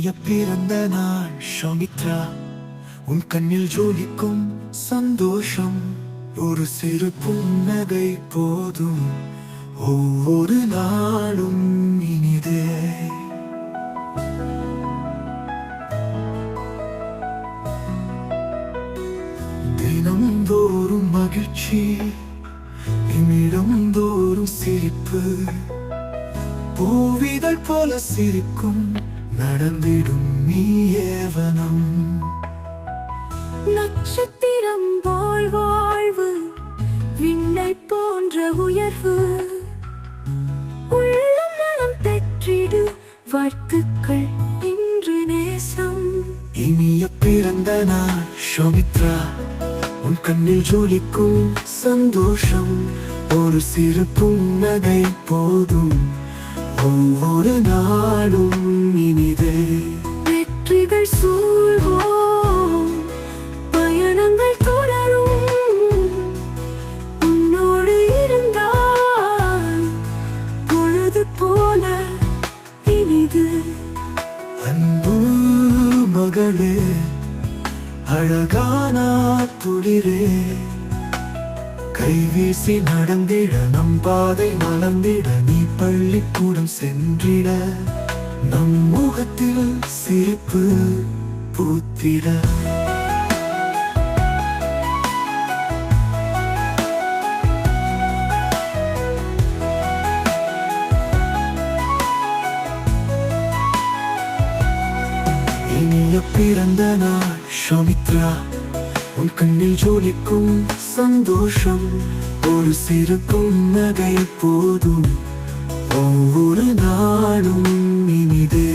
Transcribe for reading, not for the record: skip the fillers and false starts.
இனிய பிறந்த நாள் ஷௌமித்ரா, உன் கண்ணில் ஜொலிக்கும் சந்தோஷம். ஒரு சிறு புன்னகை போதும், ஒவ்வொரு நாளும் இனிதே. தினம்தோறும் மகிழ்ச்சி, நிமிடம்தோறும் சிரிப்பு. பூவிதழ் போல சிரிக்கும் நடந்திடும் நீ ஏவனம். நட்சத்திரம் போல் வாழ்வு, விண்ணை போன்ற உயர்வு. உள்ளம் நலம் பெற்றிடு, வாழ்த்துக்கள் இன்று நேசம். இனிய பிறந்த நாள் ஷௌமித்ரா, உன் கண்ணில் ஜொலிக்கும் சந்தோஷம். ஒரு சிறு புன்னகை போதும், ஒவ்வொரு நாளும் இனிதே. வெற்றிகள் சூழ்வோம், பயணங்கள் தொடரும். உன்னோடு இருந்தால் பொழுது போல இனிது. அன்பு மகளே, அழகான துளிரே, கைவீசி நடந்திட நம் பாதை மலர்ந்திட. நீ பள்ளிக்கூடம் சென்றிட, நம் முகத்தில் சிரிப்பு பூத்திட. இனிய பிறந்த நாள் ஷௌமித்ரா, உன் கண்ணில் ஜொலிக்கும் சந்தோஷம். ஒரு சிறு புன்னகை போதும், ஒவ்வொரு நாளும் இனிதே.